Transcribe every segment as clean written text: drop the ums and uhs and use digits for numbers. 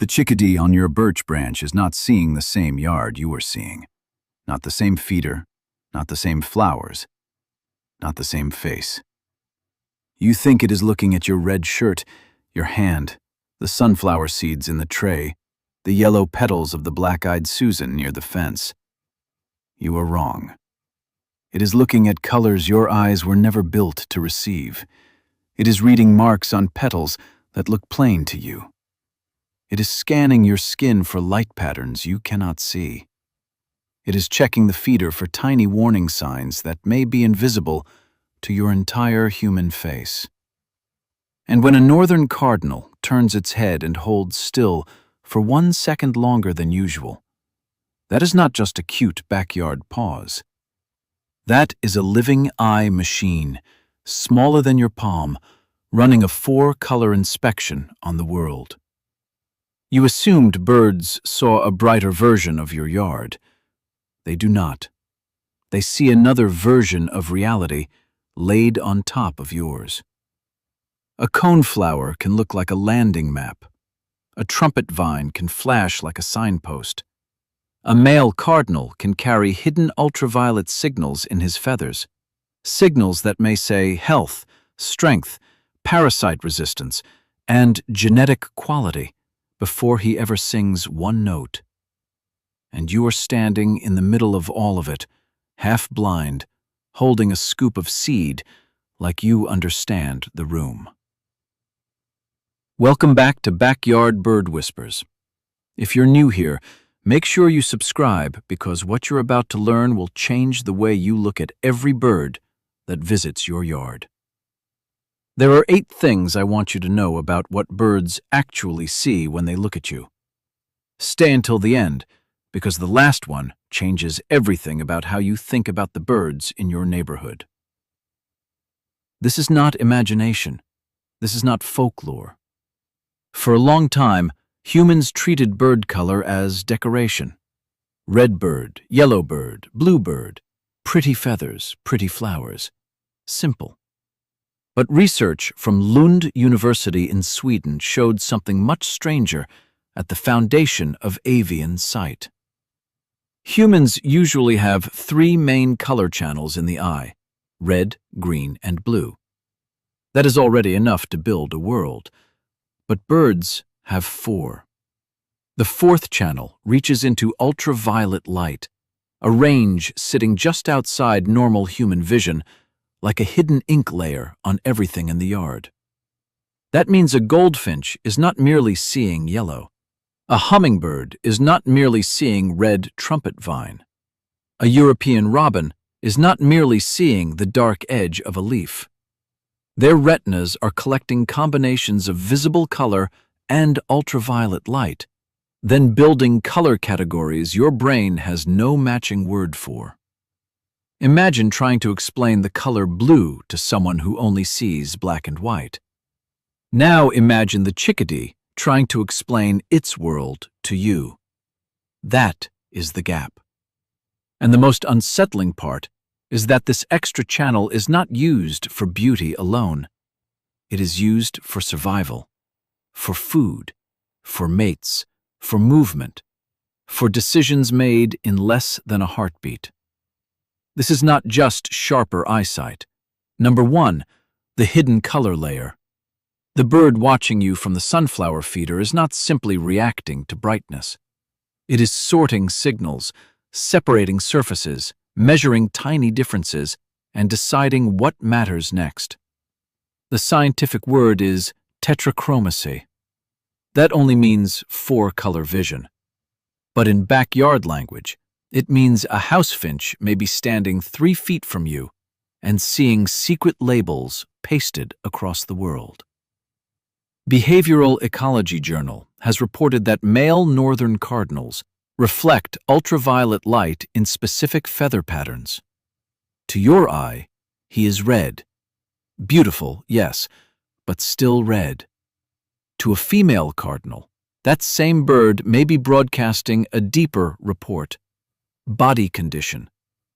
The chickadee on your birch branch is not seeing the same yard you are seeing. Not the same feeder, not the same flowers, not the same face. You think it is looking at your red shirt, your hand, the sunflower seeds in the tray, the yellow petals of the black-eyed Susan near the fence. You are wrong. It is looking at colors your eyes were never built to receive. It is reading marks on petals that look plain to you. It is scanning your skin for light patterns you cannot see. It is checking the feeder for tiny warning signs that may be invisible to your entire human face. And when a northern cardinal turns its head and holds still for 1 second longer than usual, that is not just a cute backyard pause. That is a living eye machine, smaller than your palm, running a 4-color inspection on the world. You assumed birds saw a brighter version of your yard. They do not. They see another version of reality laid on top of yours. A coneflower can look like a landing map. A trumpet vine can flash like a signpost. A male cardinal can carry hidden ultraviolet signals in his feathers, signals that may say health, strength, parasite resistance, and genetic quality before he ever sings one note. And you are standing in the middle of all of it, half blind, holding a scoop of seed like you understand the room. Welcome back to Backyard Bird Whispers. If you're new here, make sure you subscribe because what you're about to learn will change the way you look at every bird that visits your yard. There are 8 things I want you to know about what birds actually see when they look at you. Stay until the end, because the last one changes everything about how you think about the birds in your neighborhood. This is not imagination. This is not folklore. For a long time, humans treated bird color as decoration. Red bird, yellow bird, blue bird, pretty feathers, pretty flowers. Simple. But research from Lund University in Sweden showed something much stranger at the foundation of avian sight. Humans usually have 3 main color channels in the eye: red, green, and blue. That is already enough to build a world. But birds have 4. The 4th channel reaches into ultraviolet light, a range sitting just outside normal human vision, like a hidden ink layer on everything in the yard. That means a goldfinch is not merely seeing yellow. A hummingbird is not merely seeing red trumpet vine. A European robin is not merely seeing the dark edge of a leaf. Their retinas are collecting combinations of visible color and ultraviolet light, then building color categories your brain has no matching word for. Imagine trying to explain the color blue to someone who only sees black and white. Now imagine the chickadee trying to explain its world to you. That is the gap. And the most unsettling part is that this extra channel is not used for beauty alone. It is used for survival, for food, for mates, for movement, for decisions made in less than a heartbeat. This is not just sharper eyesight. Number 1, the hidden color layer. The bird watching you from the sunflower feeder is not simply reacting to brightness. It is sorting signals, separating surfaces, measuring tiny differences, and deciding what matters next. The scientific word is tetrachromacy. That only means 4-color vision. But in backyard language, it means a housefinch may be standing 3 feet from you and seeing secret labels pasted across the world. Behavioral Ecology Journal has reported that male northern cardinals reflect ultraviolet light in specific feather patterns. To your eye, he is red. Beautiful, yes, but still red. To a female cardinal, that same bird may be broadcasting a deeper report: body condition,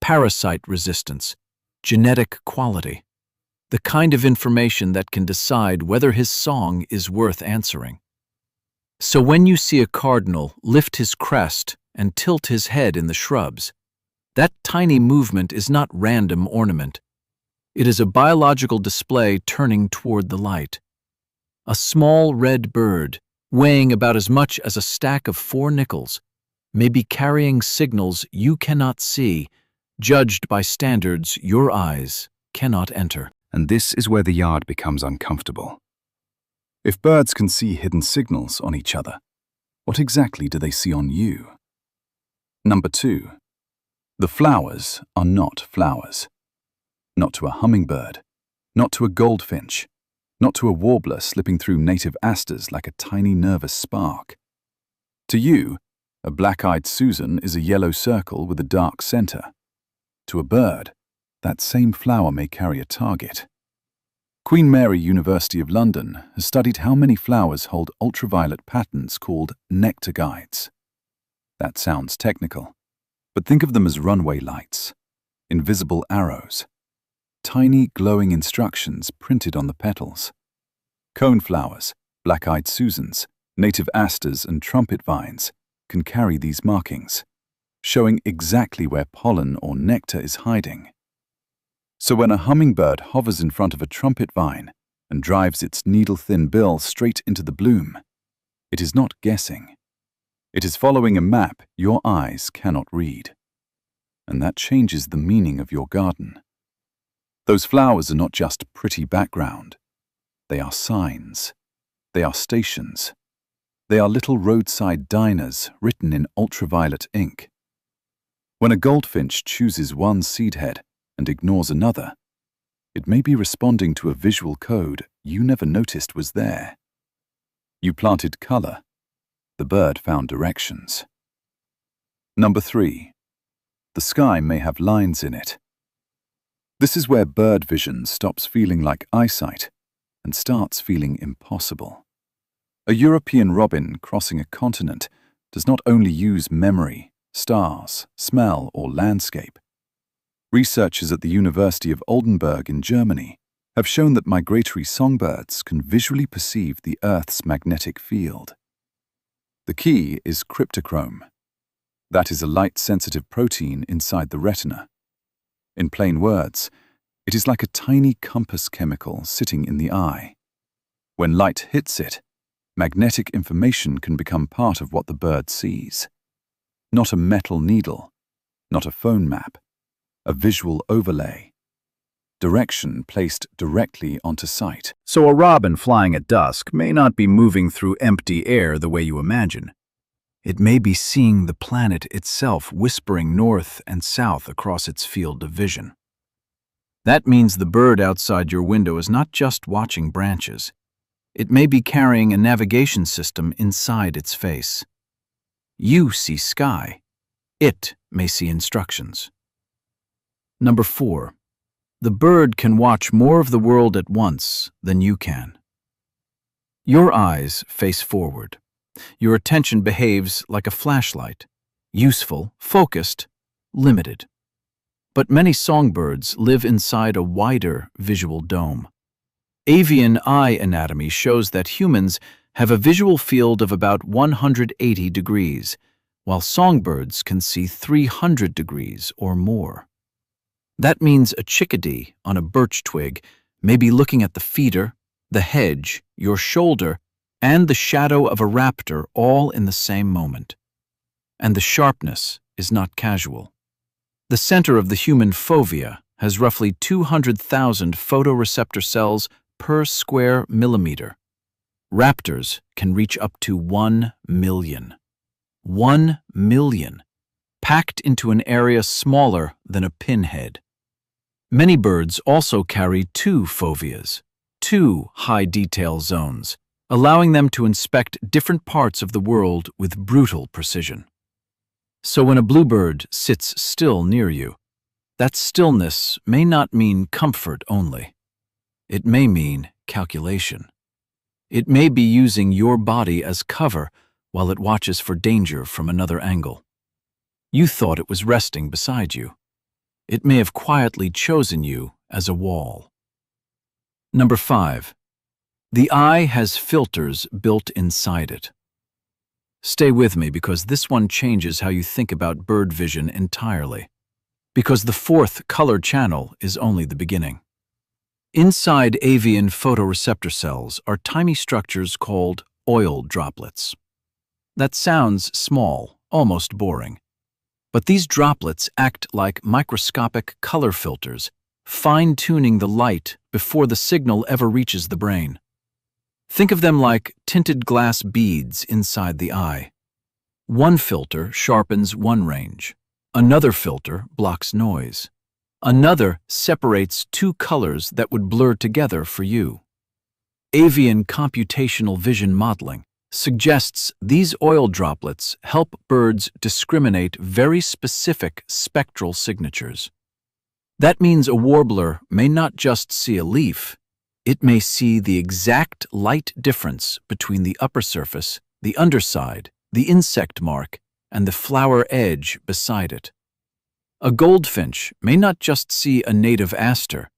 parasite resistance, genetic quality, the kind of information that can decide whether his song is worth answering. So when you see a cardinal lift his crest and tilt his head in the shrubs, that tiny movement is not random ornament. It is a biological display turning toward the light. A small red bird, weighing about as much as a stack of 4 nickels, may be carrying signals you cannot see, judged by standards your eyes cannot enter. And this is where the yard becomes uncomfortable. If birds can see hidden signals on each other, what exactly do they see on you? Number 2. The flowers are not flowers. Not to a hummingbird, not to a goldfinch, not to a warbler slipping through native asters like a tiny nervous spark. To you, a black-eyed Susan is a yellow circle with a dark center. To a bird, that same flower may carry a target. Queen Mary University of London has studied how many flowers hold ultraviolet patterns called nectar guides. That sounds technical, but think of them as runway lights, invisible arrows, tiny glowing instructions printed on the petals. Coneflowers, black-eyed Susans, native asters and trumpet vines can carry these markings, showing exactly where pollen or nectar is hiding. So when a hummingbird hovers in front of a trumpet vine and drives its needle-thin bill straight into the bloom, it is not guessing. It is following a map your eyes cannot read. And that changes the meaning of your garden. Those flowers are not just pretty background. They are signs. They are stations. They are little roadside diners written in ultraviolet ink. When a goldfinch chooses one seed head and ignores another, it may be responding to a visual code you never noticed was there. You planted color. The bird found directions. Number 3. The sky may have lines in it. This is where bird vision stops feeling like eyesight and starts feeling impossible. A European robin crossing a continent does not only use memory, stars, smell, or landscape. Researchers at the University of Oldenburg in Germany have shown that migratory songbirds can visually perceive the Earth's magnetic field. The key is cryptochrome. That is a light-sensitive protein inside the retina. In plain words, it is like a tiny compass chemical sitting in the eye. When light hits it, magnetic information can become part of what the bird sees. Not a metal needle, not a phone map, a visual overlay. Direction placed directly onto sight. So a robin flying at dusk may not be moving through empty air the way you imagine. It may be seeing the planet itself whispering north and south across its field of vision. That means the bird outside your window is not just watching branches. It may be carrying a navigation system inside its face. You see sky. It may see instructions. Number 4. The bird can watch more of the world at once than you can. Your eyes face forward. Your attention behaves like a flashlight, useful, focused, limited. But many songbirds live inside a wider visual dome. Avian eye anatomy shows that humans have a visual field of about 180 degrees, while songbirds can see 300 degrees or more. That means a chickadee on a birch twig may be looking at the feeder, the hedge, your shoulder, and the shadow of a raptor all in the same moment. And the sharpness is not casual. The center of the human fovea has roughly 200,000 photoreceptor cells per square millimeter. Raptors can reach up to 1 million. 1 million, packed into an area smaller than a pinhead. Many birds also carry 2 foveas, 2 high-detail zones, allowing them to inspect different parts of the world with brutal precision. So when a bluebird sits still near you, that stillness may not mean comfort only. It may mean calculation. It may be using your body as cover while it watches for danger from another angle. You thought it was resting beside you. It may have quietly chosen you as a wall. Number 5. The eye has filters built inside it. Stay with me because this one changes how you think about bird vision entirely. Because the fourth color channel is only the beginning. Inside avian photoreceptor cells are tiny structures called oil droplets. That sounds small, almost boring. But these droplets act like microscopic color filters, fine-tuning the light before the signal ever reaches the brain. Think of them like tinted glass beads inside the eye. One filter sharpens one range. Another filter blocks noise. Another separates two colors that would blur together for you. Avian computational vision modeling suggests these oil droplets help birds discriminate very specific spectral signatures. That means a warbler may not just see a leaf, it may see the exact light difference between the upper surface, the underside, the insect mark, and the flower edge beside it. A goldfinch may not just see a native aster,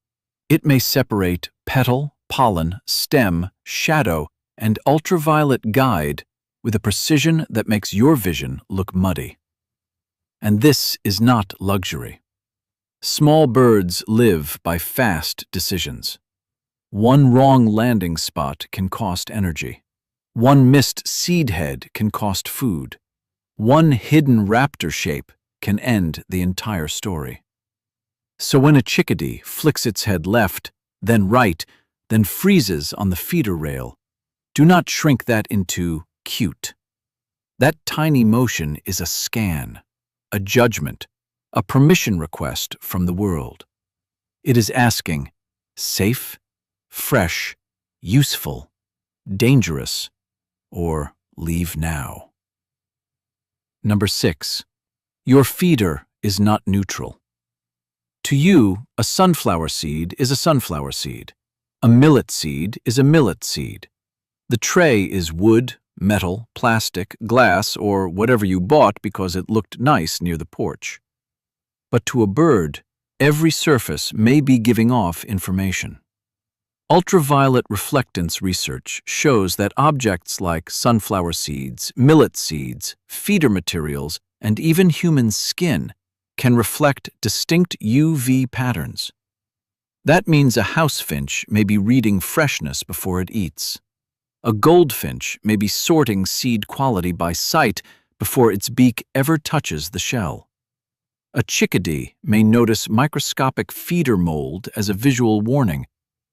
it may separate petal, pollen, stem, shadow, and ultraviolet guide with a precision that makes your vision look muddy. And this is not luxury. Small birds live by fast decisions. One wrong landing spot can cost energy. One missed seed head can cost food. One hidden raptor shape can end the entire story. So when a chickadee flicks its head left, then right, then freezes on the feeder rail, do not shrink that into cute. That tiny motion is a scan, a judgment, a permission request from the world. It is asking, safe, fresh, useful, dangerous, or leave now. Number 6. Your feeder is not neutral. To you, a sunflower seed is a sunflower seed. A millet seed is a millet seed. The tray is wood, metal, plastic, glass, or whatever you bought because it looked nice near the porch. But to a bird, every surface may be giving off information. Ultraviolet reflectance research shows that objects like sunflower seeds, millet seeds, feeder materials, and even human skin can reflect distinct UV patterns. That means a housefinch may be reading freshness before it eats. A goldfinch may be sorting seed quality by sight before its beak ever touches the shell. A chickadee may notice microscopic feeder mold as a visual warning,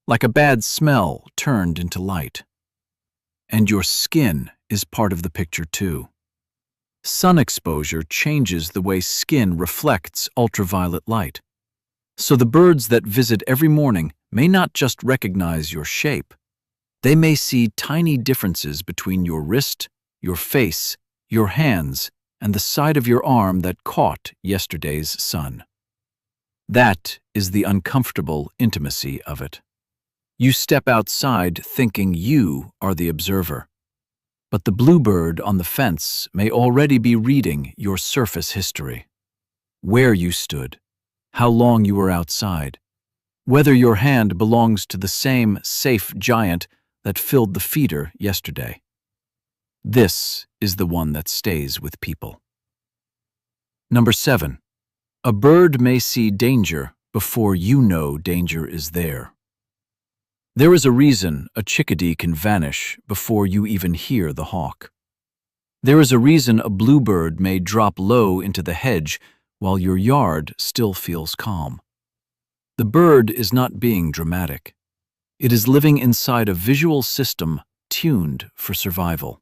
like a bad smell turned into light. And your skin is part of the picture too. Sun exposure changes the way skin reflects ultraviolet light. So the birds that visit every morning may not just recognize your shape. They may see tiny differences between your wrist, your face, your hands, and the side of your arm that caught yesterday's sun. That is the uncomfortable intimacy of it. You step outside thinking you are the observer. But the bluebird on the fence may already be reading your surface history. Where you stood, how long you were outside, whether your hand belongs to the same safe giant that filled the feeder yesterday. This is the one that stays with people. Number 7. A bird may see danger before you know danger is there. There is a reason a chickadee can vanish before you even hear the hawk. There is a reason a bluebird may drop low into the hedge while your yard still feels calm. The bird is not being dramatic. It is living inside a visual system tuned for survival.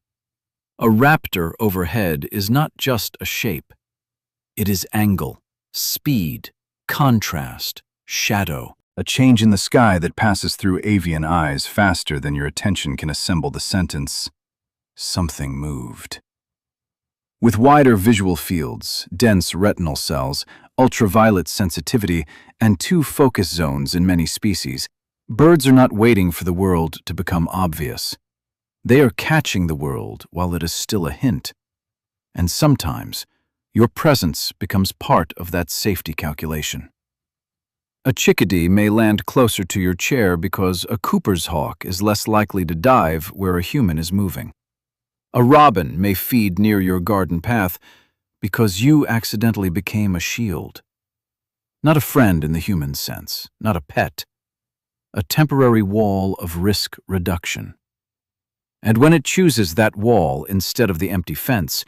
A raptor overhead is not just a shape. It is angle, speed, contrast, shadow. A change in the sky that passes through avian eyes faster than your attention can assemble the sentence, something moved. With wider visual fields, dense retinal cells, ultraviolet sensitivity, and 2 focus zones in many species, birds are not waiting for the world to become obvious. They are catching the world while it is still a hint. And sometimes, your presence becomes part of that safety calculation. A chickadee may land closer to your chair because a Cooper's hawk is less likely to dive where a human is moving. A robin may feed near your garden path because you accidentally became a shield. Not a friend in the human sense, not a pet. A temporary wall of risk reduction. And when it chooses that wall instead of the empty fence,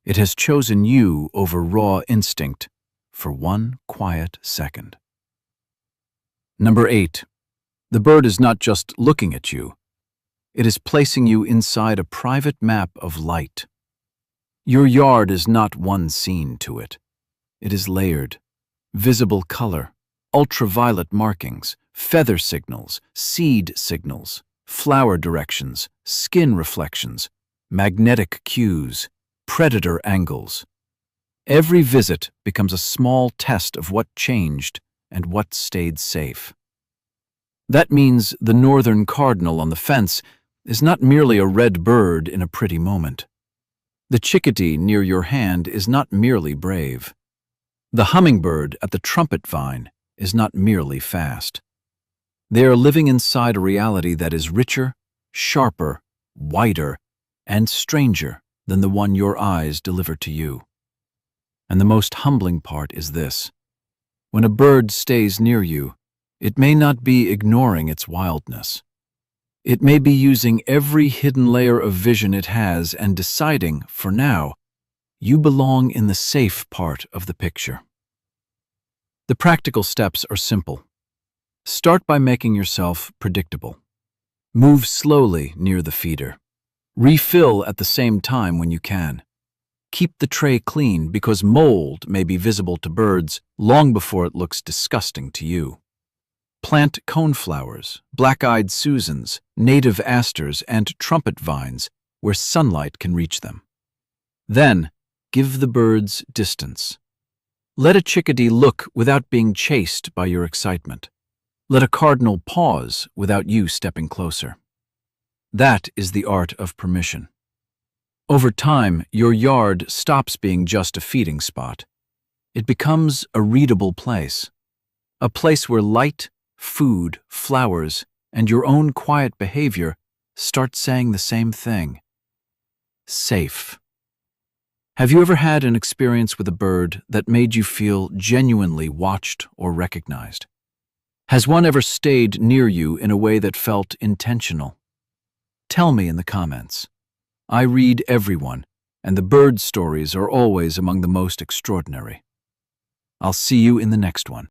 it has chosen you over raw instinct for one quiet second. Number 8. The bird is not just looking at you. It is placing you inside a private map of light. Your yard is not one scene to it. It is layered. Visible color, ultraviolet markings, feather signals, seed signals, flower directions, skin reflections, magnetic cues, predator angles. Every visit becomes a small test of what changed and what stayed safe. That means the northern cardinal on the fence is not merely a red bird in a pretty moment. The chickadee near your hand is not merely brave. The hummingbird at the trumpet vine is not merely fast. They are living inside a reality that is richer, sharper, wider, and stranger than the one your eyes deliver to you. And the most humbling part is this. When a bird stays near you, it may not be ignoring its wildness. It may be using every hidden layer of vision it has and deciding, for now, you belong in the safe part of the picture. The practical steps are simple. Start by making yourself predictable. Move slowly near the feeder. Refill at the same time when you can. Keep the tray clean because mold may be visible to birds long before it looks disgusting to you. Plant coneflowers, black-eyed Susans, native asters, and trumpet vines where sunlight can reach them. Then, give the birds distance. Let a chickadee look without being chased by your excitement. Let a cardinal pause without you stepping closer. That is the art of permission. Over time, your yard stops being just a feeding spot. It becomes a readable place. A place where light, food, flowers, and your own quiet behavior start saying the same thing. Safe. Have you ever had an experience with a bird that made you feel genuinely watched or recognized? Has one ever stayed near you in a way that felt intentional? Tell me in the comments. I read everyone, and the bird stories are always among the most extraordinary. I'll see you in the next one.